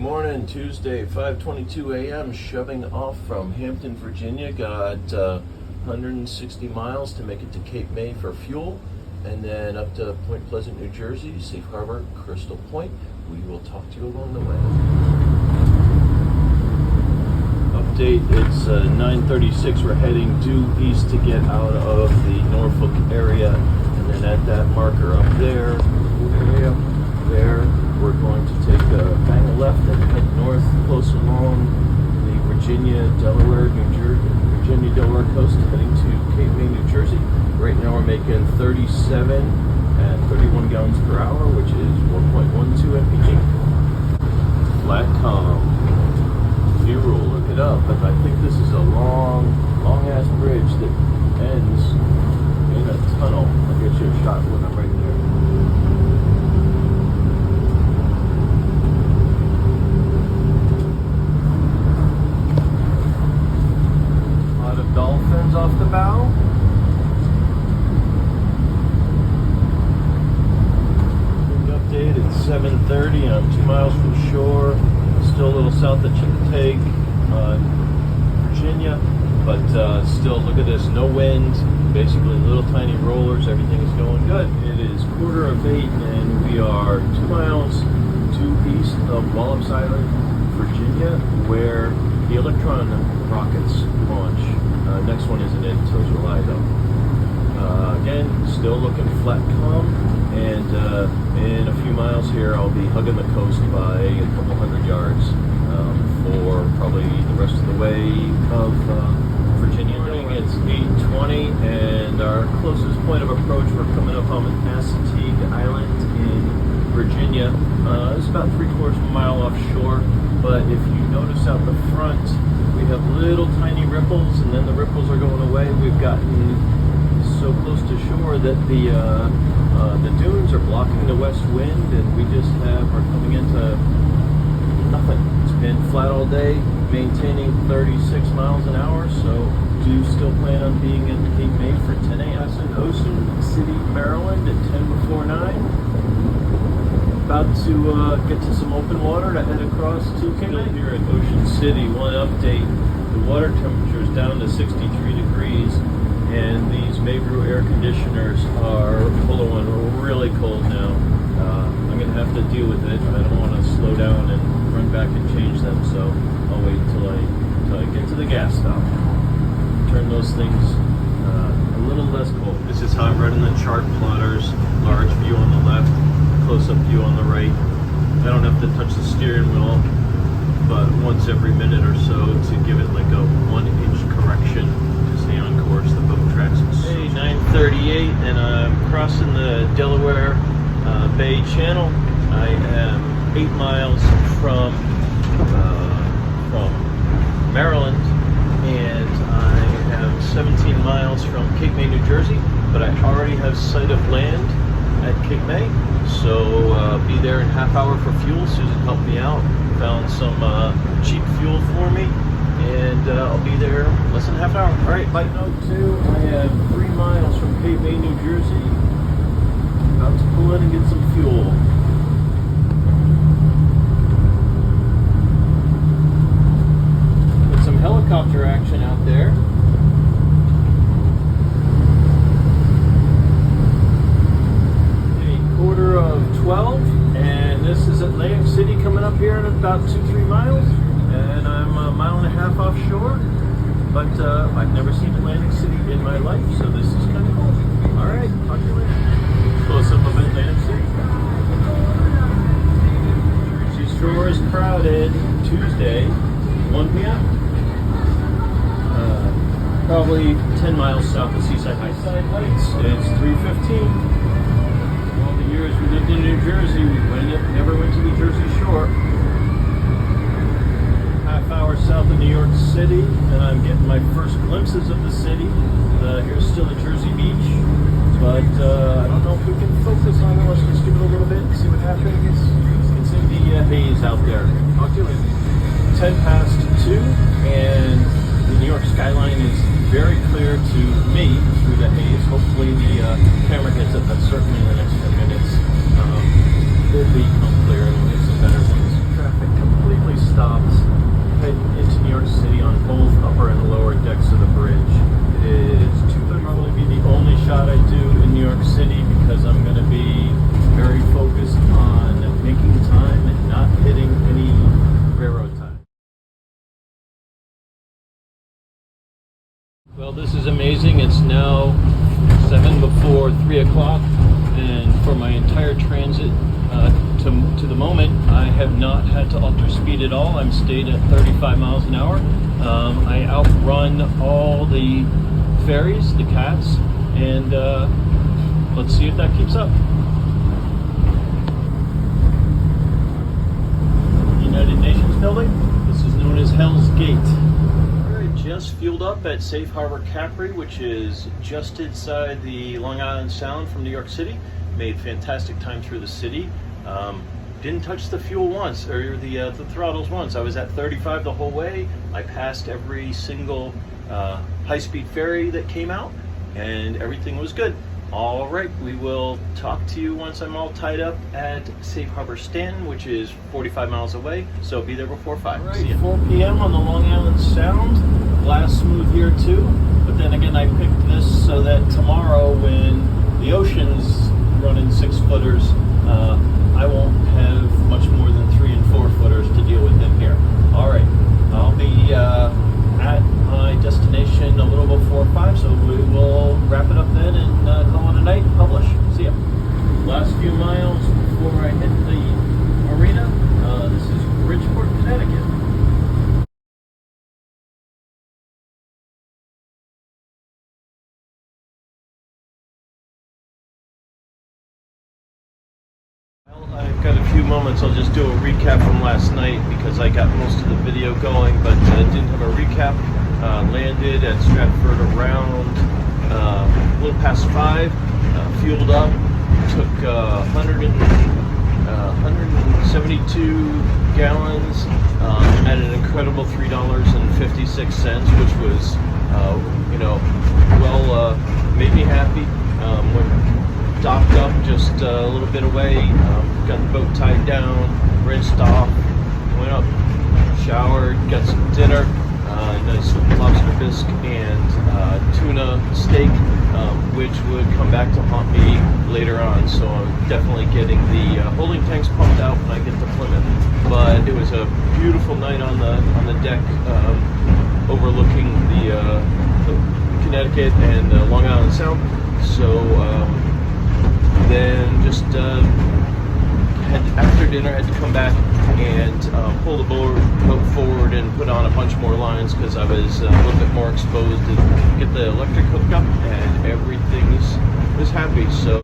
morning, Tuesday, 5:22 a.m. Shoving off from Hampton, Virginia. Got 160 miles to make it to Cape May for fuel, and then up to Point Pleasant, New Jersey, Safe Harbor, Crystal Point. We will talk to you along the way. Update, it's 9:36. We're heading due east to get out of the Norfolk area, and then at that marker up there, way up there, we're going to take a bang a left and head north close along the Virginia-Delaware coast, heading to Cape May, New Jersey. Right now we're making 37 at 31 gallons per hour, which is 1.12 mpg. Flat calm. Fuel, look it up. But I think this is a long-ass bridge that ends in a tunnel. I'll get you a shot when I'm right there. Dolphins off the bow. Quick update, it's 7:30. I'm 2 miles from shore. Still a little south of Chesapeake, Virginia. But still, look at this, no wind. Basically little tiny rollers. Everything is going good. It is 7:45 and we are 2 miles due east of Wallops Island, Virginia, where the Electron rockets launch. Next one isn't in until July though. Again, still looking flat calm, and in a few miles here I'll be hugging the coast by a couple hundred yards for probably the rest of the way of Virginia. It's 8:20 and our closest point of approach, we're coming up on Assateague Island in Virginia. It's about 3/4 of a mile offshore, but if you notice out the front, we have little tiny ripples, and then the ripples are going away. We've gotten so close to shore that the dunes are blocking the west wind, and we just are coming into nothing. It's been flat all day, maintaining 36 miles an hour, so do still plan on being in Cape May for 10 a.m. in Ocean City, Maryland at 10:09. About to get to some open water to head across to Cape May. Here at Ocean City, one update, the water temperature is down to 63 degrees, and these Maybrew air conditioners are blowing really cold now. I'm going to have to deal with it. I don't want to slow down and run back and change them, so I'll wait until I get to the gas stop. Turn those things a little less cold. This is how I'm running the chart plotters. Large view on the left, close-up view on the right. I don't have to touch the steering wheel, but once every minute or so to give it like a 1-inch correction to stay on course. The boat tracks. Hey, 9:38, and I'm crossing the Delaware Bay Channel. I am 8 miles from Maryland, and I am 17 miles from Cape May, New Jersey. But I already have sight of land at Cape May, so be there in half hour for fuel. Susan helped me out, found some cheap fuel for me, and I'll be there less than half an hour. All right, bye. Note 2, I am 3 miles from Cape May, New Jersey. About to pull in and get some fuel. Get some helicopter action out there. 12, and this is Atlantic City coming up here in about 2-3 miles, and I'm a mile and a half offshore, but I've never seen Atlantic City in my life, so this is kind of cool. All right, talk to you later. Close up of Atlantic City. Jersey Shore is crowded. Tuesday, 1 p.m. Probably 10 miles south of Seaside Heights. It's 3:15. Years we lived in New Jersey, we never went to the Jersey Shore. Half hour south of New York City, and I'm getting my first glimpses of the city. Here's still a Jersey beach, but I don't know if we can focus on it. Let's just give it a little bit and see what happens. It's in the haze out there. Talk to you later. 2:10, and the New York skyline is very clear to me through the haze. Hopefully the camera gets it, but certainly in the next 10 minutes it'll become clear and we'll get some better ones. Traffic completely amazing. It's now 7 before 3 o'clock, and for my entire transit to the moment, I have not had to alter speed at all. I'm stayed at 35 miles an hour. I outrun all the ferries, the cats, and let's see if that keeps up. United Nations building. This is known as Hell's Gate. I just fueled up at Safe Harbor Capri, which is just inside the Long Island Sound from New York City. Made fantastic time through the city. Didn't touch the fuel once, or the throttles once. I was at 35 the whole way. I passed every single high-speed ferry that came out, and everything was good. All right, we will talk to you once I'm all tied up at Safe Harbor Stanton, which is 45 miles away, so be there before 5. All right, 4 p.m. on the Long Island Sound. Glass smooth here too, but then again, I picked this so that tomorrow when the ocean's running 6-footers, I won't have much more than 3 and 4 footers to deal with in here. All right, I'll be at my destination a little before 5, so we will wrap it up then and call it a night and publish. See ya. Last few miles before I hit the marina. This is Bridgeport, Connecticut. I've got a few moments. I'll just do a recap from last night because I got most of the video going, but didn't have a recap. Landed at Stratford around a little past 5. Fueled up. Took 172 gallons at an incredible $3.56, which was, made me happy. When docked up just a little bit away, got the boat tied down, rinsed off, went up, showered, got some dinner, nice lobster bisque and tuna steak, which would come back to haunt me later on. So I'm definitely getting the holding tanks pumped out when I get to Plymouth. But it was a beautiful night on the deck, overlooking the Connecticut and Long Island Sound. So then just after dinner had to come back and pull the boat forward and put on a bunch more lines because I was a little bit more exposed to get the electric hookup,